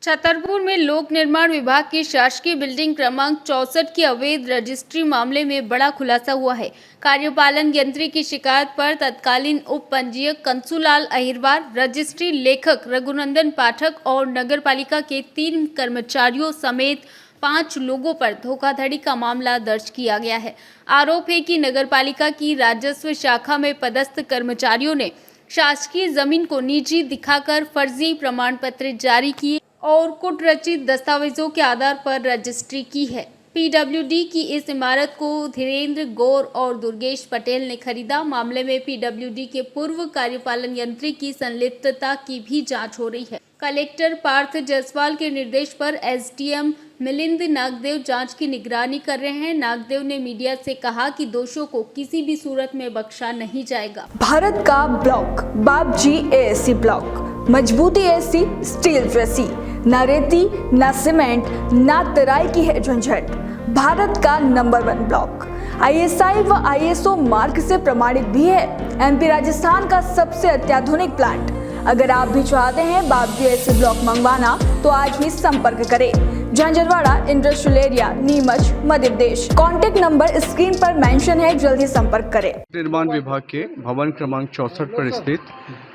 छतरपुर में लोक निर्माण विभाग की शासकीय बिल्डिंग क्रमांक 64 की अवैध रजिस्ट्री मामले में बड़ा खुलासा हुआ है। कार्यपालन यंत्री की शिकायत पर तत्कालीन उप पंजीयक कंसुलाल अहिरवार, रजिस्ट्री लेखक रघुनंदन पाठक और नगरपालिका के 3 कर्मचारियों समेत 5 लोगों पर धोखाधड़ी का मामला दर्ज किया गया है। आरोप है कि नगरपालिका की राजस्व शाखा में पदस्थ कर्मचारियों ने शासकीय जमीन को निजी दिखाकर फर्जी प्रमाण पत्र जारी किए और कुटरचित दस्तावेजों के आधार पर रजिस्ट्री की है। पीडब्ल्यूडी की इस इमारत को धीरेन्द्र गौर और दुर्गेश पटेल ने खरीदा। मामले में पीडब्ल्यूडी के पूर्व कार्यपालन यंत्री की संलिप्तता की भी जांच हो रही है। कलेक्टर पार्थ जायसवाल के निर्देश पर एसडीएम मिलिंद नागदेव जांच की निगरानी कर रहे हैं। नागदेव ने मीडिया से कहा कि दोषियों को किसी भी सूरत में बख्शा नहीं जाएगा। भारत का ब्लॉक बाबजी एएससी ब्लॉक, मजबूती एसी स्टील जैसी, ना रेती ना सीमेंट ना तराई की है झंझट। भारत का नंबर 1 ब्लॉक आईएसआई व आईएसओ मार्क से प्रमाणित भी है। एमपी राजस्थान का सबसे अत्याधुनिक प्लांट। अगर आप भी चाहते हैं बाबजी एएससी ब्लॉक मंगवाना तो आज ही संपर्क करें। Jhanjharwada industrial area, Neemuch, Madhya Pradesh. Contact number screen पर मेंशन है, जल्दी संपर्क करें। निर्माण विभाग के भवन क्रमांक 64 पर स्थित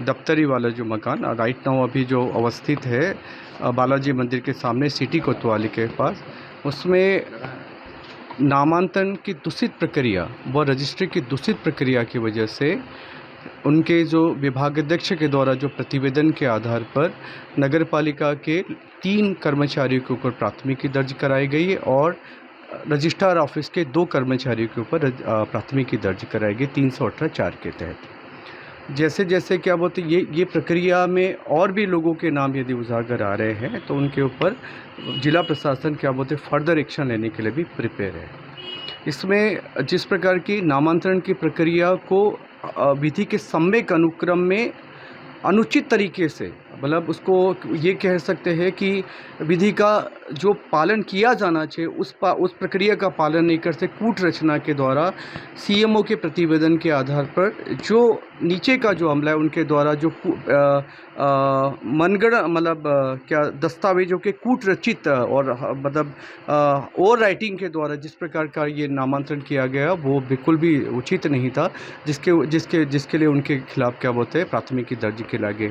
दफ्तरी वाला जो मकान राइट नाउ अभी जो अवस्थित है बालाजी मंदिर के सामने सिटी कोतवाली के पास, उसमें नामांतरण की दूषित प्रक्रिया व रजिस्ट्री की दूषित प्रक्रिया की वजह से उनके जो विभागाध्यक्ष के द्वारा जो प्रतिवेदन के आधार पर नगरपालिका के 3 कर्मचारियों के ऊपर प्राथमिकी दर्ज कराई गई और रजिस्ट्रार ऑफिस के 2 कर्मचारियों के ऊपर प्राथमिकी दर्ज कराई गई 318(4) के तहत। जैसे जैसे क्या बोलते ये प्रक्रिया में और भी लोगों के नाम यदि उजागर आ रहे हैं तो उनके ऊपर जिला प्रशासन क्या बोलते फर्दर एक्शन लेने के लिए भी प्रिपेयर है। इसमें जिस प्रकार की नामांतरण की प्रक्रिया को विधि के सम्यक अनुक्रम में अनुचित तरीके से, मतलब उसको ये कह सकते हैं कि विधि का जो पालन किया जाना चाहिए उस प्रक्रिया का पालन नहीं करते, कूट रचना के द्वारा सीएमओ के प्रतिवेदन के आधार पर जो नीचे का जो अमला है उनके द्वारा जो मनगढ़ मतलब क्या दस्तावेजों के कूट रचित और मतलब ओवर राइटिंग के द्वारा जिस प्रकार का ये नामांतरण किया गया वो बिल्कुल भी उचित नहीं था, जिसके लिए उनके खिलाफ क्या बोलते हैं प्राथमिकी दर्ज किया गया।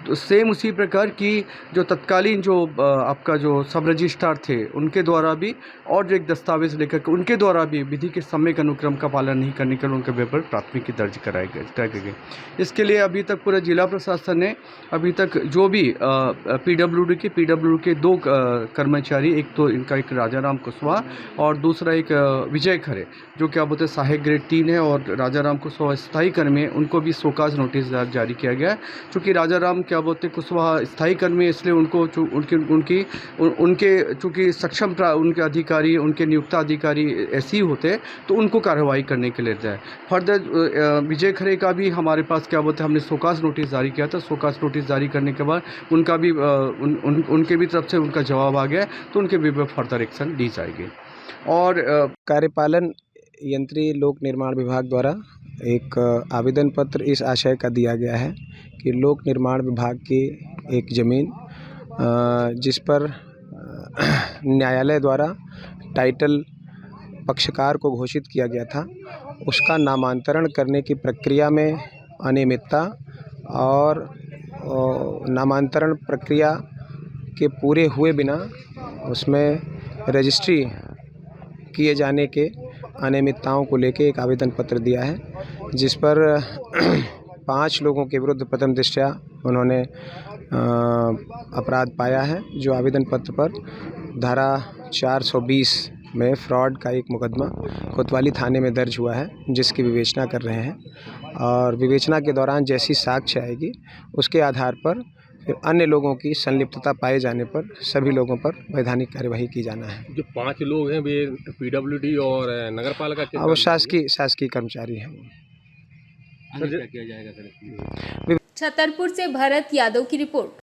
तो सेम उसी प्रकार की जो तत्कालीन जो आपका जो सब रजिस्ट्रार थे उनके द्वारा भी और जो एक दस्तावेज लेकर उनके द्वारा भी विधि के सम्यक अनुक्रम का पालन नहीं करने के लिए उनके ऊपर प्राथमिकी दर्ज कराई गई। इसके लिए अभी तक पूरा जिला प्रशासन ने अभी तक जो भी पीडब्ल्यूडी के 2 कर्मचारी, एक तो इनका एक राजाराम कुशवाहा और दूसरा एक विजय खरे जो क्या बोलते हैं सहायक ग्रेड 3 है और राजाराम कुशवाहा स्थायी कर्मी है, उनको भी शोकाज नोटिस जारी किया गया है। चूँकि राजाराम क्या बोलते कुशवाहा स्थायी कर्मी इसलिए उनको उनके चूँकि सक्षम उनके अधिकारी उनके नियुक्त अधिकारी ऐसे ही होते हैं तो उनको कार्रवाई करने के लिए जाए। फर्दर विजय खरे का भी हमारे पास क्या बोलते हैं हमने शोकाज नोटिस जारी किया था। शोकाज नोटिस जारी करने के बाद उनका भी उनके भी तरफ से उनका जवाब आ गया तो उनके भी फर्दर एक्शन ली जाएगी। और कार्यपालन यंत्री लोक निर्माण विभाग द्वारा एक आवेदन पत्र इस आशय का दिया गया है कि लोक निर्माण विभाग की एक ज़मीन जिस पर न्यायालय द्वारा टाइटल पक्षकार को घोषित किया गया था, उसका नामांतरण करने की प्रक्रिया में अनियमितता और नामांतरण प्रक्रिया के पूरे हुए बिना उसमें रजिस्ट्री किए जाने के अनियमितताओं को लेकर एक आवेदन पत्र दिया है, जिस पर 5 लोगों के विरुद्ध प्रथम दृष्टया उन्होंने अपराध पाया है। जो आवेदन पत्र पर धारा 420 में फ्रॉड का एक मुकदमा कोतवाली थाने में दर्ज हुआ है, जिसकी विवेचना कर रहे हैं और विवेचना के दौरान जैसी साक्ष्य आएगी उसके आधार पर फिर अन्य लोगों की संलिप्तता पाए जाने पर सभी लोगों पर वैधानिक कार्यवाही की जाना है। जो 5 लोग हैं वे पीडब्ल्यूडी और नगरपालिका के वो शासकीय कर्मचारी हैं। क्या किया जाएगा सर? छतरपुर से भरत यादव की रिपोर्ट।